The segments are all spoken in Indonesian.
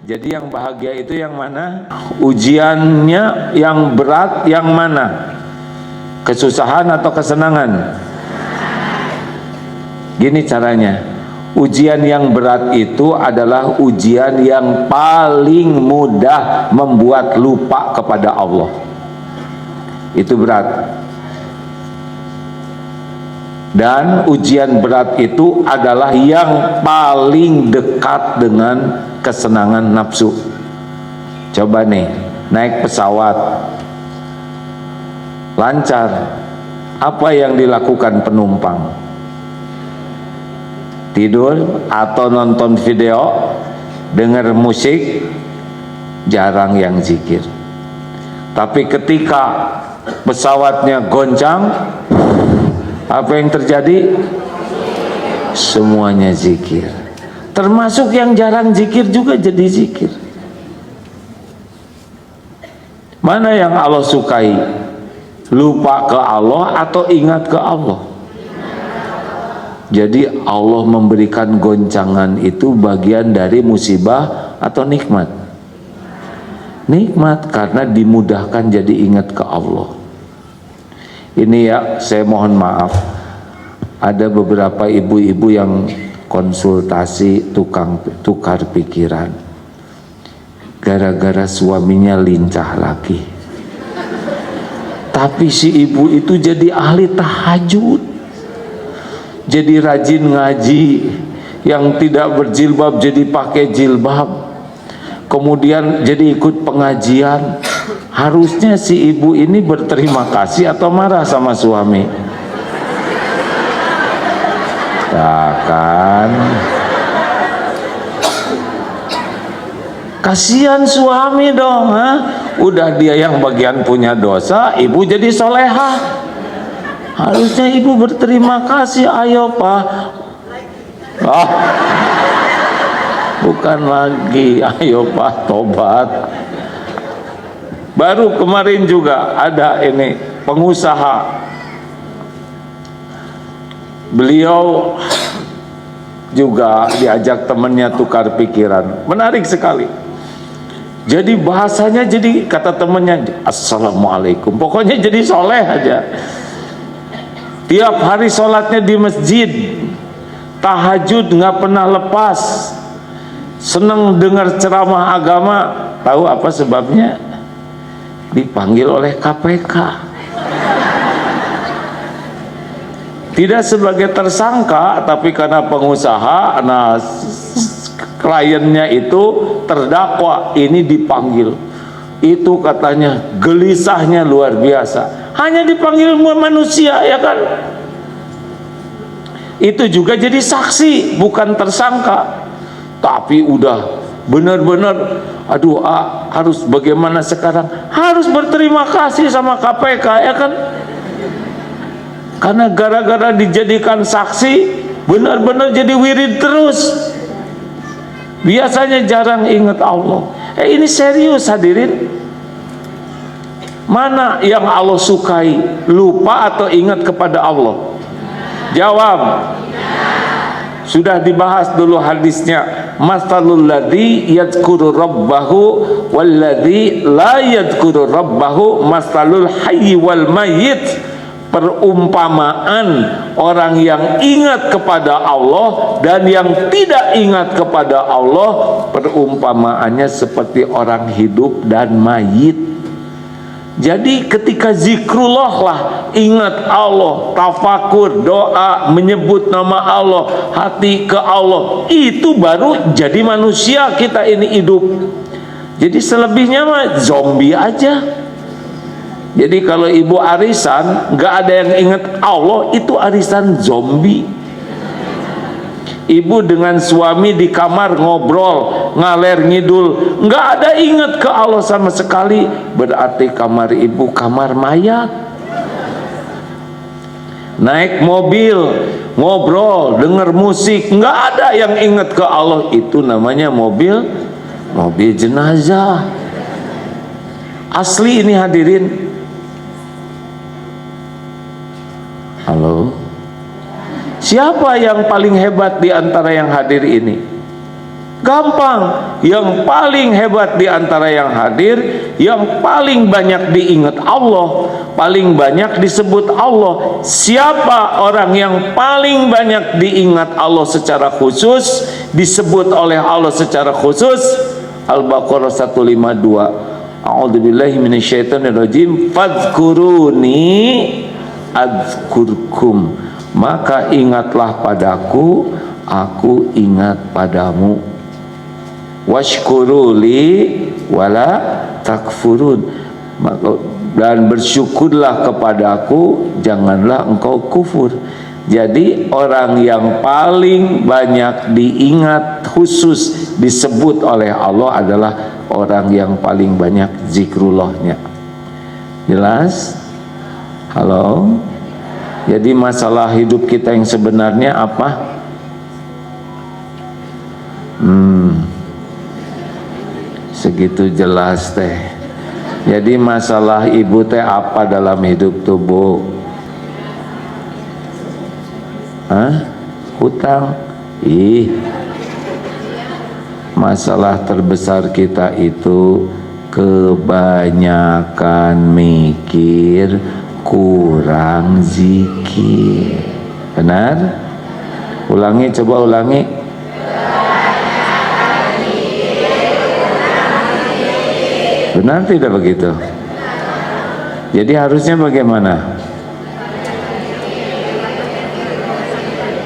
Jadi yang bahagia itu yang mana? Ujiannya yang berat yang mana? Kesusahan atau kesenangan? Gini caranya. Ujian yang berat itu adalah ujian yang paling mudah membuat lupa kepada Allah. Itu berat. Dan ujian berat itu adalah yang paling dekat dengan kesenangan nafsu. Coba nih, naik pesawat lancar, apa yang dilakukan penumpang? Tidur atau nonton video, dengar musik? Jarang yang zikir. Tapi ketika pesawatnya goncang, apa yang terjadi? Semuanya zikir. Termasuk yang jarang zikir juga jadi zikir. Mana yang Allah sukai? Lupa ke Allah atau ingat ke Allah? Jadi Allah memberikan goncangan itu bagian dari musibah atau nikmat? Nikmat, karena dimudahkan jadi ingat ke Allah. Ini ya, saya mohon maaf, ada beberapa ibu-ibu yang konsultasi tukar pikiran gara-gara suaminya lincah lagi. Tapi si ibu itu jadi ahli tahajud, jadi rajin ngaji, yang tidak berjilbab jadi pakai jilbab, kemudian jadi ikut pengajian. Harusnya si ibu ini berterima kasih atau marah sama suami? Ya kan? Kasihan suami dong, ha? Udah dia yang bagian punya dosa, ibu jadi solehah. Harusnya ibu berterima kasih. Ayo pak. Oh, bukan lagi. Ayo pak, tobat. Baru kemarin juga ada ini pengusaha, beliau juga diajak temannya tukar pikiran, menarik sekali. Jadi bahasanya, jadi kata temannya, assalamualaikum, pokoknya jadi soleh aja. Tiap hari sholatnya di masjid, tahajud nggak pernah lepas, seneng dengar ceramah agama. Tahu apa sebabnya? Dipanggil oleh KPK, tidak sebagai tersangka, tapi karena pengusaha, nah kliennya itu terdakwa, ini dipanggil. Itu katanya gelisahnya luar biasa, hanya dipanggil manusia, ya kan? Itu juga jadi saksi, bukan tersangka. Tapi udah benar-benar, aduh, harus bagaimana sekarang? Harus berterima kasih sama KPK, ya kan? Karena gara-gara dijadikan saksi, benar-benar jadi wirid terus. Biasanya jarang ingat Allah. Ini serius hadirin. Mana yang Allah sukai? Lupa atau ingat kepada Allah? Jawab. Sudah dibahas dulu hadisnya. Masalul ladzi yadhkuru rabbahu wal ladzi la yadhkuru rabbahu masalul hayy wal mayyit. Perumpamaan orang yang ingat kepada Allah dan yang tidak ingat kepada Allah, perumpamaannya seperti orang hidup dan mayit. Jadi ketika zikrullah lah, ingat Allah, tafakur, doa, menyebut nama Allah, hati ke Allah, itu baru jadi manusia kita ini hidup. Jadi selebihnya mah zombie aja. Jadi kalau ibu arisan nggak ada yang ingat Allah, itu arisan zombie. Ibu dengan suami di kamar ngobrol ngaler ngidul, nggak ada ingat ke Allah sama sekali, berarti kamar ibu kamar mayat. Naik mobil ngobrol denger musik, nggak ada yang ingat ke Allah, itu namanya mobil jenazah. Asli ini hadirin. Halo, siapa yang paling hebat di antara yang hadir ini? Gampang. Yang paling hebat di antara yang hadir, yang paling banyak diingat Allah, paling banyak disebut Allah. Siapa orang yang paling banyak diingat Allah secara khusus, disebut oleh Allah secara khusus? Al-Baqarah 152. A'udzubillahi minasyaitonirrajim. Fadhkuruni adzkurkum. Maka ingatlah padaku, aku ingat padamu. Washkuruli wala takfurun. Dan bersyukurlah kepadaku, janganlah engkau kufur. Jadi orang yang paling banyak diingat khusus disebut oleh Allah adalah orang yang paling banyak zikrullahnya. Jelas? Halo? Jadi masalah hidup kita yang sebenarnya apa? Segitu jelas teh. Jadi masalah ibu teh apa dalam hidup tubuh? Hutang. Masalah terbesar kita itu kebanyakan mikir, kurang zikir. Benar? Ulangi, coba ulangi. Benar tidak begitu? Jadi harusnya bagaimana?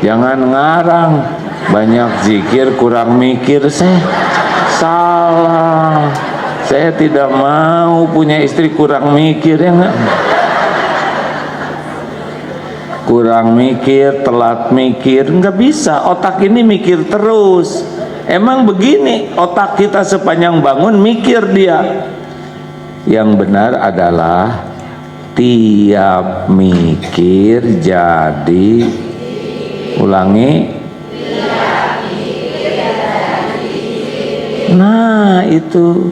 Jangan ngarang, banyak zikir kurang mikir. Saya salah. Saya tidak mau punya istri kurang mikir, ya enggak? Kurang mikir, telat mikir, enggak bisa. Otak ini mikir terus. Emang begini, otak kita sepanjang bangun mikir dia. Yang benar adalah tiap mikir jadi, ulangi. Nah itu,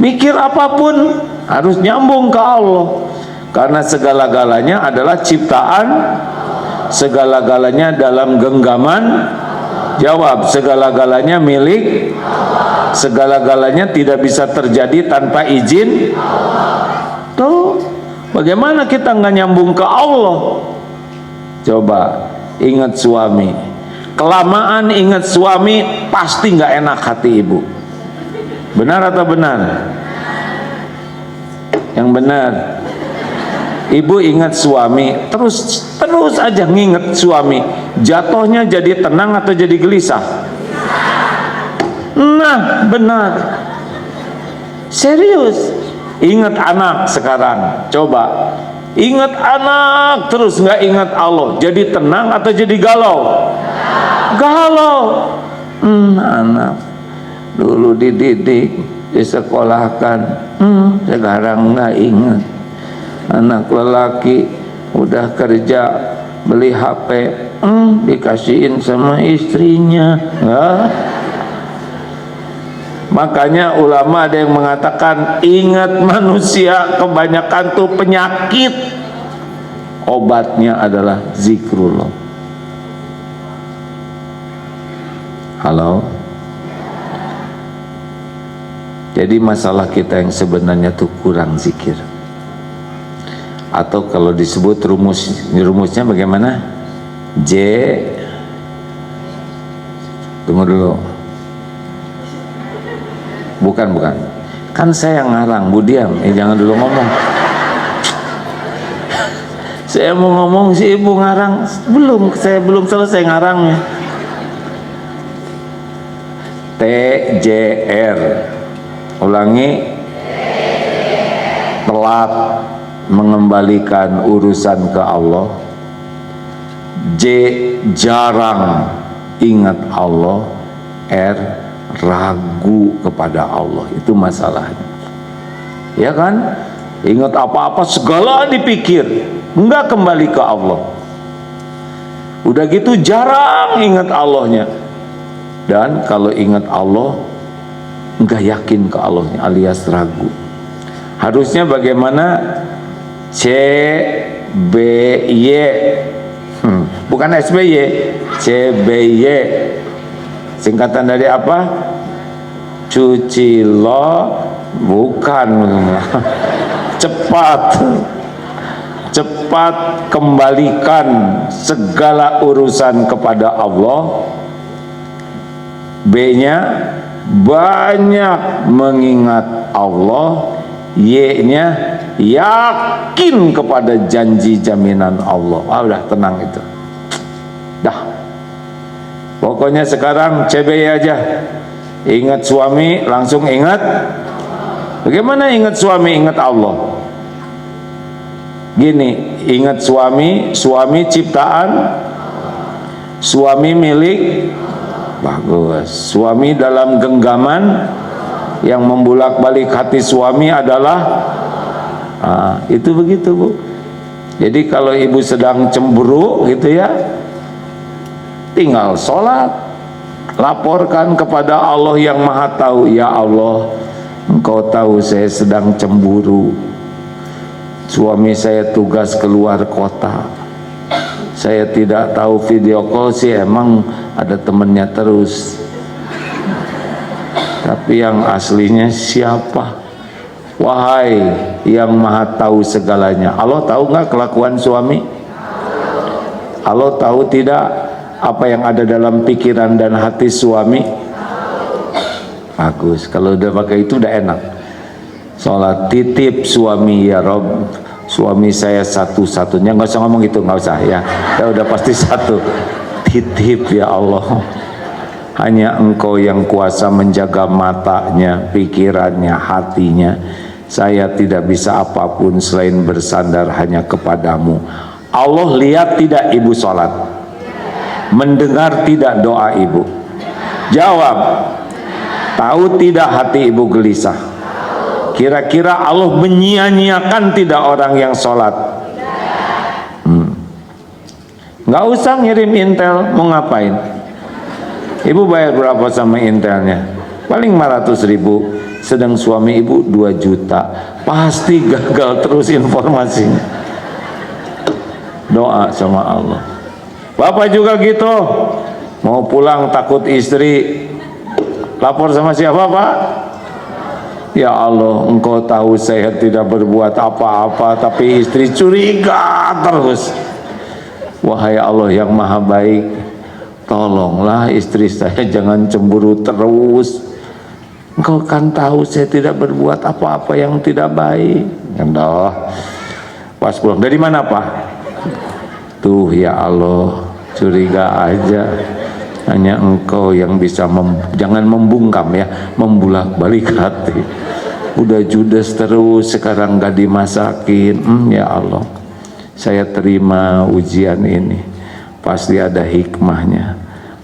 mikir apapun harus nyambung ke Allah. Karena segala-galanya adalah ciptaan, segala-galanya dalam genggaman. Jawab, segala-galanya milik, segala-galanya tidak bisa terjadi tanpa izin. Tuh, bagaimana kita nggak nyambung ke Allah? Coba ingat suami, kelamaan ingat suami pasti nggak enak hati ibu. Benar atau benar? Yang benar. Ibu ingat suami, terus aja nginget suami. Jatuhnya jadi tenang atau jadi gelisah? Nah, benar. Serius. Ingat anak sekarang. Coba. Ingat anak, terus nggak ingat Allah. Jadi tenang atau jadi galau? Galau. Anak dulu dididik, disekolahkan. Sekarang nggak ingat. Anak lelaki udah kerja, beli HP, dikasihin sama istrinya. Makanya ulama ada yang mengatakan, ingat manusia kebanyakan tuh penyakit, obatnya adalah zikrullah. Halo? Jadi masalah kita yang sebenarnya tuh kurang zikir. Atau kalau disebut rumusnya bagaimana? Tunggu dulu. Bukan. Kan saya yang ngarang, Bu diam. Jangan dulu ngomong. Saya mau ngomong, si ibu ngarang. Saya belum selesai ngarangnya. TJR. Ulangi. Telat mengembalikan urusan ke Allah. J, jarang ingat Allah. R, ragu kepada Allah. Itu masalahnya, ya kan? Ingat apa-apa segala dipikir, enggak kembali ke Allah. Udah gitu jarang ingat Allahnya. Dan kalau ingat Allah enggak yakin ke Allahnya, alias ragu. Harusnya bagaimana? CBY, bukan SBY, CBY. Singkatan dari apa? Cuci lo, bukan. Cepat kembalikan segala urusan kepada Allah. B-nya banyak mengingat Allah. Y-nya yakin kepada janji jaminan Allah. Udah tenang itu. Dah. Pokoknya sekarang CBY aja. Ingat suami langsung ingat. Bagaimana ingat suami ingat Allah? Gini, ingat suami, suami ciptaan, suami milik, bagus. Suami dalam genggaman, yang membulak-balik hati suami adalah, itu begitu Bu. Jadi kalau ibu sedang cemburu gitu ya, tinggal sholat, laporkan kepada Allah yang Maha Tahu. Ya Allah, Engkau tahu saya sedang cemburu. Suami saya tugas keluar kota. Saya tidak tahu, video call sih emang ada temennya terus. Tapi yang aslinya siapa? Wahai yang Maha Tahu segalanya. Allah tahu nggak kelakuan suami? Allah tahu tidak apa yang ada dalam pikiran dan hati suami? Bagus, kalau udah pakai itu udah enak. Sholat titip suami, ya Rob, suami saya satu-satunya. Nggak usah ngomong gitu, nggak usah ya. Ya udah pasti satu. Titip ya Allah. Hanya Engkau yang kuasa menjaga matanya, pikirannya, hatinya. Saya tidak bisa apapun selain bersandar hanya kepadamu. Allah lihat tidak ibu sholat? Mendengar tidak doa ibu? Jawab. Tahu tidak hati ibu gelisah? Kira-kira Allah menyia-nyiakan tidak orang yang sholat? Nggak usah ngirim intel, mau ngapain? Ibu bayar berapa sama intelnya? Paling 500.000. Sedang suami ibu 2 juta. Pasti gagal terus informasinya. Doa sama Allah. Bapak juga gitu. Mau pulang takut istri. Lapor sama siapa Pak? Ya Allah, Engkau tahu saya tidak berbuat apa-apa, tapi istri curiga terus. Wahai Allah yang Maha Baik, tolonglah istri saya jangan cemburu terus. Engkau kan tahu saya tidak berbuat apa-apa yang tidak baik. Dah. Pas pulang, dari mana Pak? Tuh ya Allah, curiga aja. Hanya Engkau yang bisa jangan membungkam ya, membulak-balik hati. Udah judes terus, sekarang gak dimasakin. Ya Allah, saya terima ujian ini, pasti ada hikmahnya.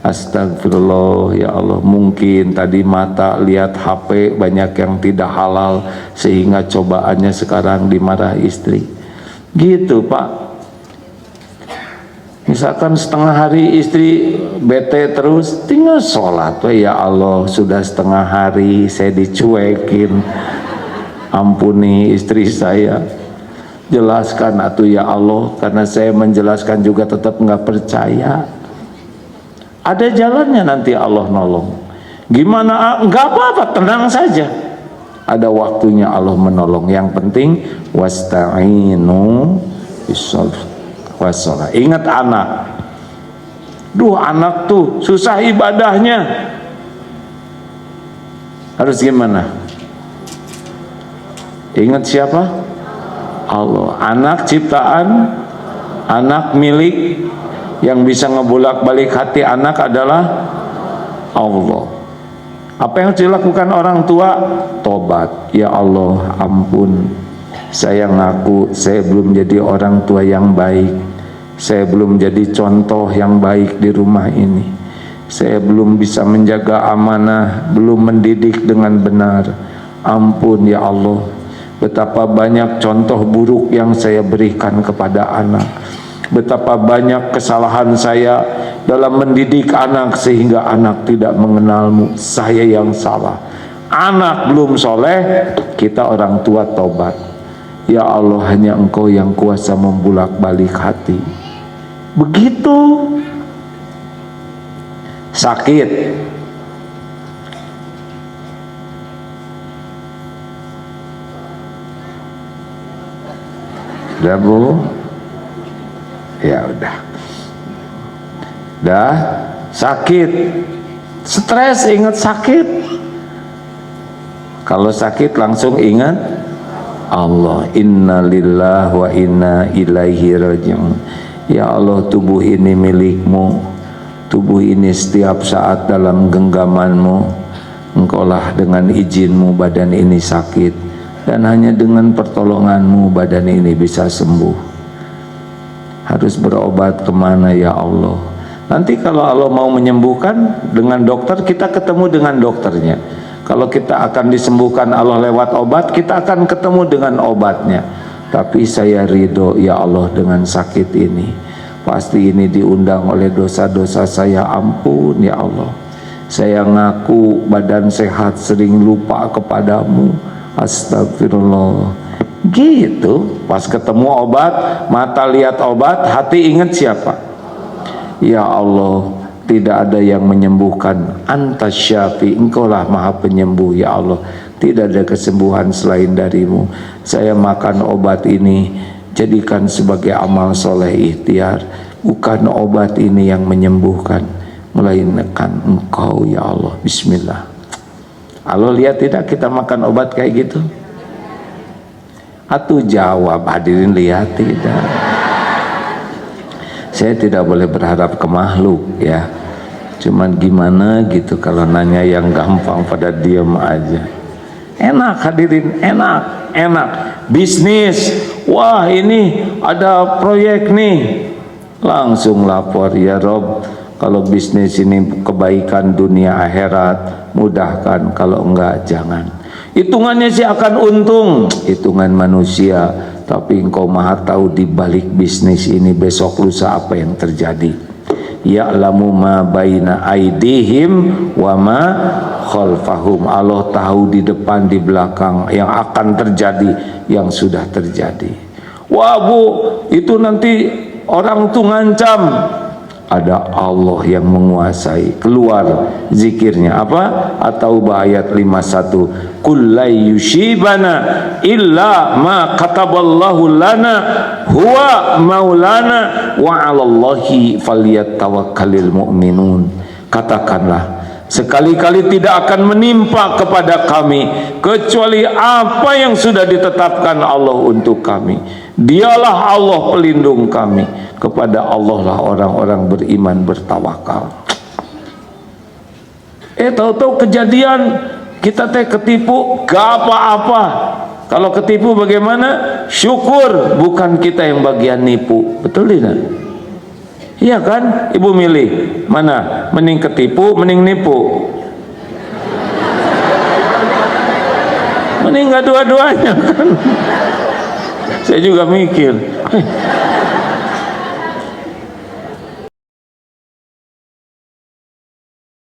Astagfirullah ya Allah, mungkin tadi mata lihat HP banyak yang tidak halal sehingga cobaannya sekarang dimarah istri. Gitu Pak. Misalkan setengah hari istri bete terus, tinggal sholat. Ya Allah, sudah setengah hari saya dicuekin. Ampuni istri saya. Jelaskan atuh ya Allah, karena saya menjelaskan juga tetap nggak percaya. Ada jalannya nanti Allah nolong. Gimana? Nggak apa-apa, tenang saja. Ada waktunya Allah menolong. Yang penting wasta'inu bis-sabr. Ingat anak. Duh, anak tuh susah ibadahnya. Harus gimana? Ingat siapa? Allah. Anak ciptaan, anak milik. Yang bisa ngebulak-balik hati anak adalah Allah. Apa yang harus dilakukan orang tua? Tobat. Ya Allah, ampun, saya ngaku saya belum jadi orang tua yang baik. Saya belum jadi contoh yang baik di rumah ini. Saya belum bisa menjaga amanah, belum mendidik dengan benar. Ampun ya Allah, betapa banyak contoh buruk yang saya berikan kepada anak. Betapa banyak kesalahan saya dalam mendidik anak sehingga anak tidak mengenalmu. Saya yang salah. Anak belum soleh, kita orang tua tobat. Ya Allah, hanya Engkau yang kuasa membulak-balik hati. Begitu. Sakit, Udah Bu? Ya udah. Dah sakit, stres, ingat sakit. Kalau sakit langsung ingat Allah. Inna lillahi wa inna ilaihi raji'un. Ya Allah, tubuh ini milikmu, tubuh ini setiap saat dalam genggamanmu. Engkaulah dengan izinmu badan ini sakit, dan hanya dengan pertolonganmu badan ini bisa sembuh. Harus berobat kemana ya Allah? Nanti kalau Allah mau menyembuhkan dengan dokter, kita ketemu dengan dokternya. Kalau kita akan disembuhkan Allah lewat obat, kita akan ketemu dengan obatnya. Tapi saya ridho ya Allah dengan sakit ini. Pasti ini diundang oleh dosa-dosa saya, ampun ya Allah. Saya ngaku badan sehat, sering lupa kepadamu. Astagfirullah. Gitu. Pas ketemu obat, mata lihat obat, hati ingat siapa? Ya Allah, tidak ada yang menyembuhkan. Anta syafi, engkaulah maha penyembuh ya Allah. Tidak ada kesembuhan selain darimu. Saya makan obat ini, jadikan sebagai amal soleh ikhtiar. Bukan obat ini yang menyembuhkan, melainkan engkau ya Allah. Bismillah. Allah lihat tidak kita makan obat kayak gitu? Atuh jawab, hadirin lihat tidak? Saya tidak boleh berharap ke makhluk ya. Cuman gimana gitu kalau nanya yang gampang pada diam aja. Enak hadirin, enak. Bisnis, wah ini ada proyek nih. Langsung lapor, ya Rob, kalau bisnis ini kebaikan dunia akhirat, mudahkan, kalau enggak jangan. Hitungannya sih akan untung, hitungan manusia, tapi engkau maha tahu di balik bisnis ini besok lusa apa yang terjadi. Ya'lamu ma baina aidihim wa ma khalfahum. Allah tahu di depan, di belakang yang akan terjadi, yang sudah terjadi. Wah Bu, itu nanti orang tuh ngancam. Ada Allah yang menguasai. Keluar zikirnya apa? At-Taubah ayat 51. Qul la yushibana illa ma kataballahu lana huwa maulana wa 'alallahi falyatawakkalul mu'minun. Katakanlah, sekali-kali tidak akan menimpa kepada kami kecuali apa yang sudah ditetapkan Allah untuk kami. Dialah Allah pelindung kami. Kepada Allah lah orang-orang beriman bertawakal. Tahu-tahu kejadian kita ketipu, gak apa-apa. Kalau ketipu bagaimana? Syukur, bukan kita yang bagian nipu. Betul tidak? Iya kan? Ibu milih mana? Mending ketipu, mending nipu? Mending gak dua-duanya kan? Saya juga mikir,